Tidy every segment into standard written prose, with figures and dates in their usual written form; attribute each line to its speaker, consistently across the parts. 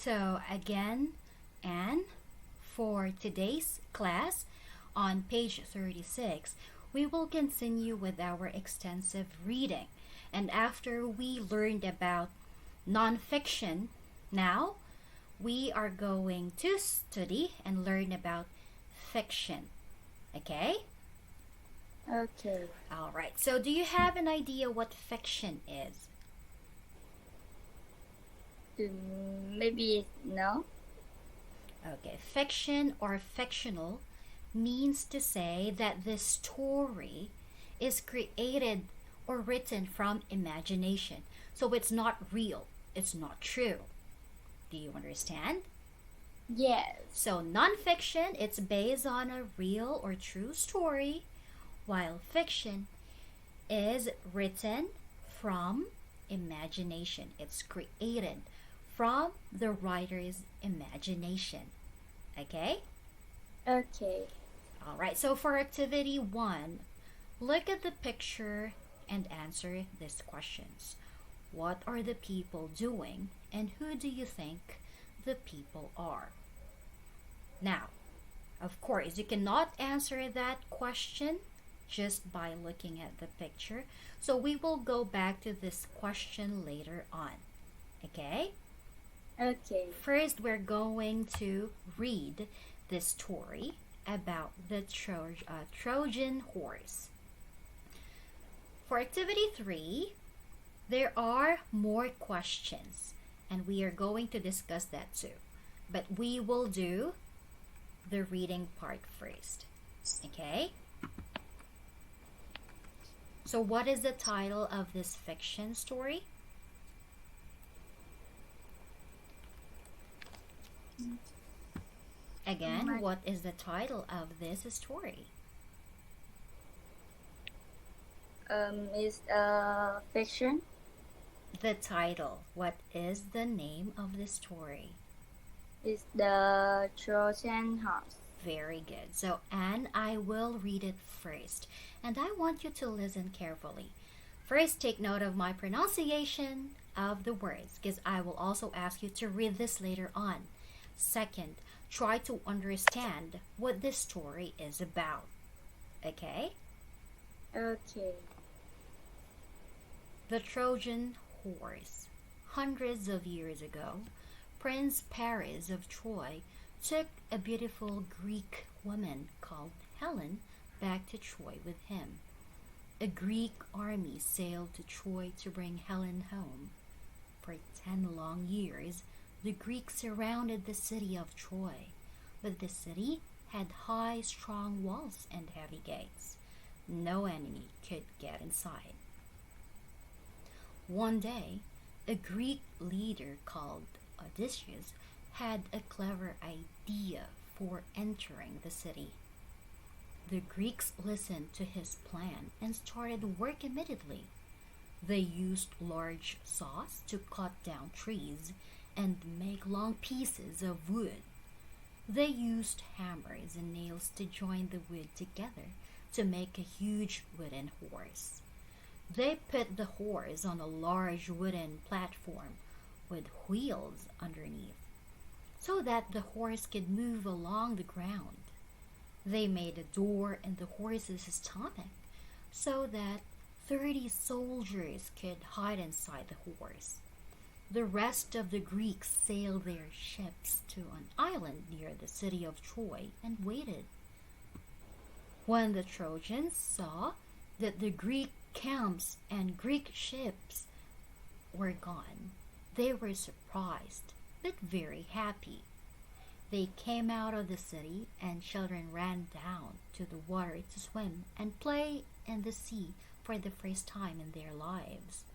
Speaker 1: So again, and for today's class on page 36, we will continue with our extensive reading. And after we learned about nonfiction, now we are going to study and learn about fiction. Okay?
Speaker 2: Okay.
Speaker 1: All right. So do you have an idea what fiction is?
Speaker 2: Maybe no.
Speaker 1: Okay. Fiction or fictional means to say that the story is created or written from imagination. So it's not real. It's not true. Do you understand?
Speaker 2: Yes.
Speaker 1: So nonfiction, it's based on a real or true story, while fiction is written from imagination. It's created from the writer's imagination. Okay?
Speaker 2: Okay.
Speaker 1: All right. So for activity 1, look at the picture and answer these questions. What are the people doing, and who do you think the people are? Now, of course, you cannot answer that question just by looking at the picture. So we will go back to this question later on. Okay?
Speaker 2: Okay.
Speaker 1: First, we're going to read the story about the Trojan horse. For activity 3, there are more questions, and we are going to discuss that too. But we will do the reading part first. Okay? So what is the title of this fiction story? Again, what is the title of this story?
Speaker 2: Is fiction?
Speaker 1: The title. What is the name of the story?
Speaker 2: Is the Trojan horse.
Speaker 1: Very good. So, Anne, I will read it first, and I want you to listen carefully. First, take note of my pronunciation of the words, because I will also ask you to read this later on. Second, try to understand what this story is about. Okay?
Speaker 2: Okay.
Speaker 1: The Trojan horse. Hundreds of years ago, Prince Paris of Troy took a beautiful Greek woman called Helen back to Troy with him. A Greek army sailed to Troy to bring Helen home. For 10 long years, the Greeks surrounded the city of Troy, but the city had high, strong walls and heavy gates. No enemy could get inside. One day, a Greek leader called Odysseus had a clever idea for entering the city. The Greeks listened to his plan and started work immediately. They used large saws to cut down trees and make long pieces of wood. They used hammers and nails to join the wood together to make a huge wooden horse. They put the horse on a large wooden platform with wheels underneath, so that the horse could move along the ground. They made a door in the horse's stomach so that 30 soldiers could hide inside the horse. The rest of the Greeks sailed their ships to an island near the city of Troy and waited. When the Trojans saw that the Greek camps and Greek ships were gone, they were surprised, but very happy. They came out of the city, and children ran down to the water to swim and play in the sea for the first time in their lives.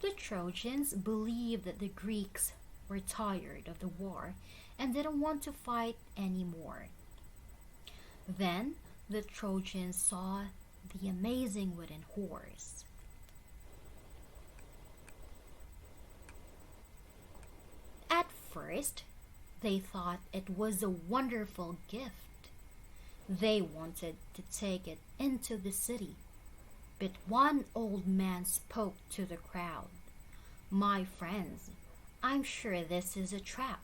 Speaker 1: The Trojans believed that the Greeks were tired of the war and didn't want to fight anymore. Then the Trojans saw the amazing wooden horse. At first, they thought it was a wonderful gift. They wanted to take it into the city. But one old man spoke to the crowd. "My friends, I'm sure this is a trap.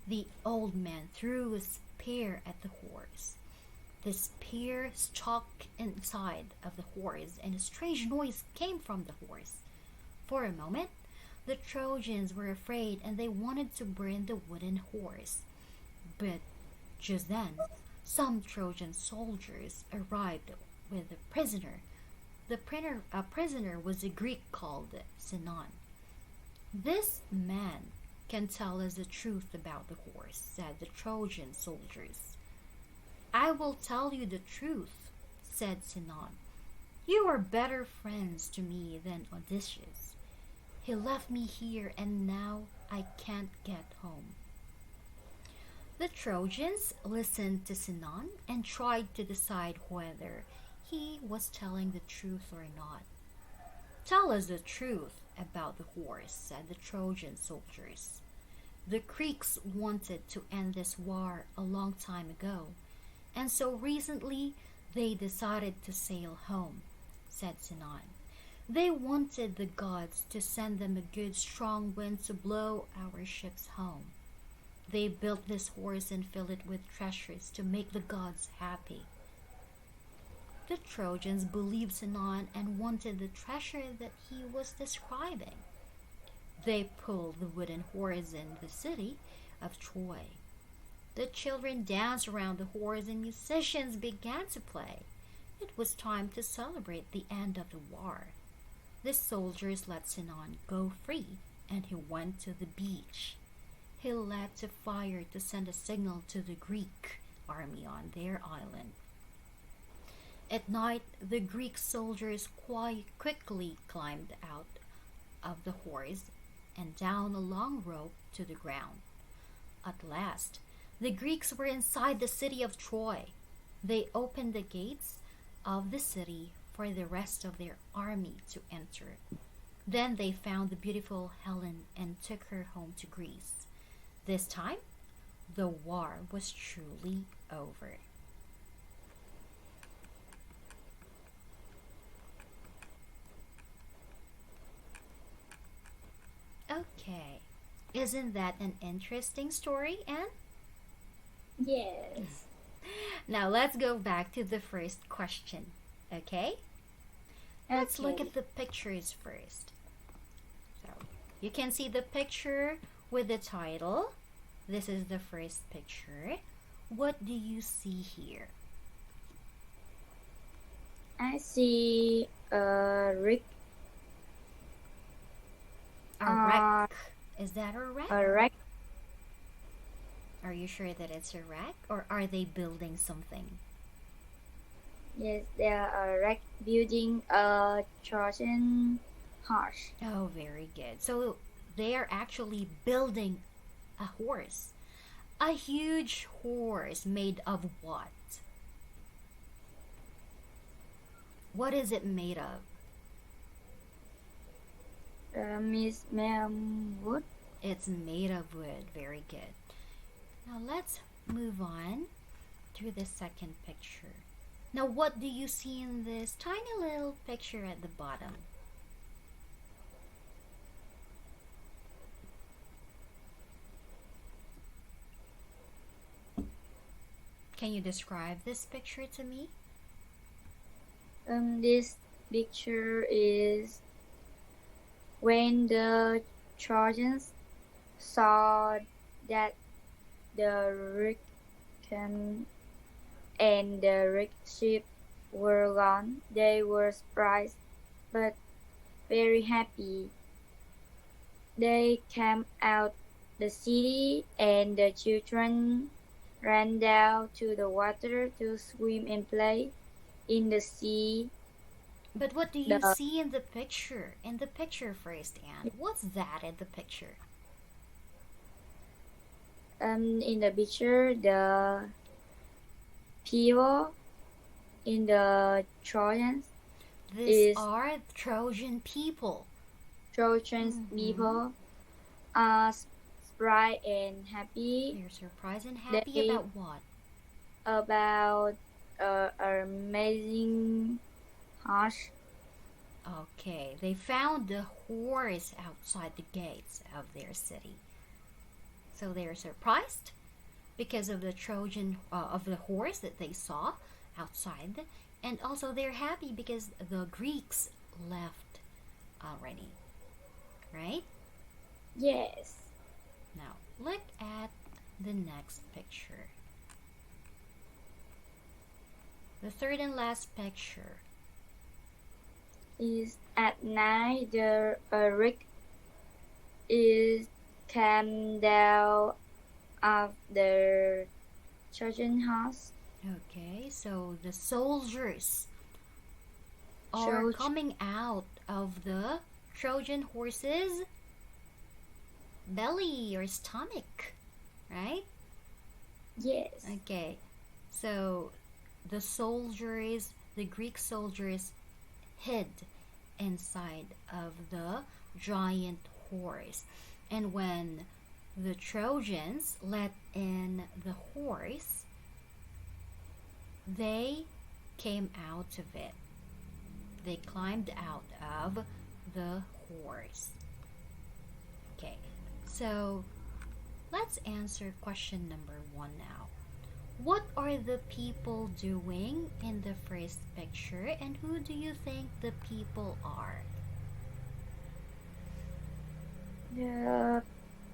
Speaker 1: The old man threw a spear at the horse. The spear stuck inside of the horse, and a strange noise came from the horse. For a moment, the Trojans were afraid and they wanted to burn the wooden horse. But just then, some Trojan soldiers arrived with a prisoner. The prisoner was a Greek called Sinon. "This man can tell us the truth about the horse," said the Trojan soldiers. "I will tell you the truth," said Sinon. "You are better friends to me than Odysseus. He left me here and now I can't get home." The Trojans listened to Sinon and tried to decide whether he was telling the truth or not. "Tell us the truth about the horse," said the Trojan soldiers. "The Greeks wanted to end this war a long time ago, and so recently they decided to sail home," said Sinon. "They wanted the gods to send them a good strong wind to blow our ships home. They built this horse and filled it with treasures to make the gods happy." The Trojans believed Sinon and wanted the treasure that he was describing. They pulled the wooden horse in the city of Troy. The children danced around the horse and musicians began to play. It was time to celebrate the end of the war. The soldiers let Sinon go free and he went to the beach. He lit a fire to send a signal to the Greek army on their island. At night, the Greek soldiers quite quickly climbed out of the horse and down a long rope to the ground. At last, the Greeks were inside the city of Troy. They opened the gates of the city for the rest of their army to enter. Then they found the beautiful Helen and took her home to Greece. This time, the war was truly over. Okay, isn't that an interesting story, Anne?
Speaker 2: Yes.
Speaker 1: Now let's go back to the first question, okay? Let's look at the pictures first. So, you can see the picture with the title. This is the first picture. What do you see here?
Speaker 2: I see a wreck.
Speaker 1: A wreck. Is that a wreck?
Speaker 2: A wreck.
Speaker 1: Are you sure that it's a wreck, or are they building something?
Speaker 2: Yes, there are wreck building a Trojan horse.
Speaker 1: Oh, very good. So they are actually building a horse. A huge horse made of what? What is it made of?
Speaker 2: Is wood.
Speaker 1: It's made of wood. Very good. Now let's move on to the second picture. Now what do you see in this tiny little picture at the bottom? Can you describe this picture to me?
Speaker 2: This picture is when the Trojans saw that the wreck and the wreck ship were gone. They were surprised but very happy. They came out the city and the children ran down to the water to swim and play in the sea.
Speaker 1: But what do you see in the picture? In the picture first, Anne. What's that in the picture?
Speaker 2: In the picture, the people in the Trojans.
Speaker 1: These are Trojan people.
Speaker 2: Trojans people are surprised and happy.
Speaker 1: They're surprised and happy about what?
Speaker 2: About an amazing horse.
Speaker 1: Okay, they found the horse outside the gates of their city. So they are surprised because of the of the horse that they saw outside, and also they're happy because the Greeks left already, right?
Speaker 2: Yes.
Speaker 1: Now look at the next picture. The third and last picture.
Speaker 2: Is at night the Rick is came down of the Trojan horse.
Speaker 1: Okay, so the soldiers are coming out of the Trojan horse's belly or stomach, right?
Speaker 2: Yes.
Speaker 1: Okay, so the Greek soldiers hid inside of the giant horse. And when the Trojans let in the horse, they came out of it. They climbed out of the horse. Okay, so let's answer question number 1 now. What are the people doing in the first picture, and who do you think the people are?
Speaker 2: The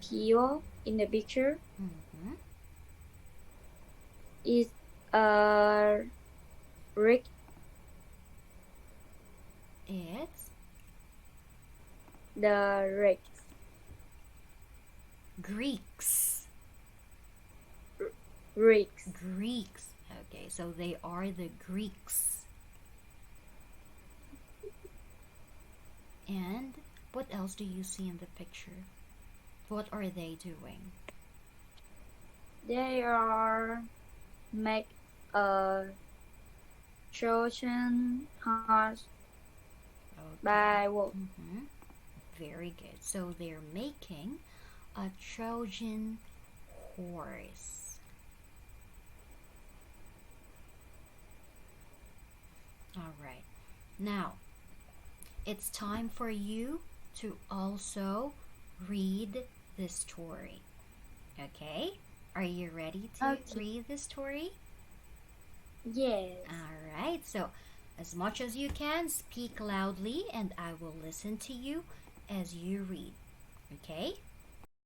Speaker 2: people in the picture is Rick.
Speaker 1: It's
Speaker 2: the Rick.
Speaker 1: Greeks.
Speaker 2: Greeks.
Speaker 1: Okay, so they are the Greeks. And what else do you see in the picture? What are they doing?
Speaker 2: They are make a Trojan horse by wood.
Speaker 1: Very good. So they're making a Trojan horse. All right. Now, it's time for you to also read the story. Okay? Are you ready to read the story?
Speaker 2: Yes.
Speaker 1: All right. So, as much as you can, speak loudly and I will listen to you as you read. Okay?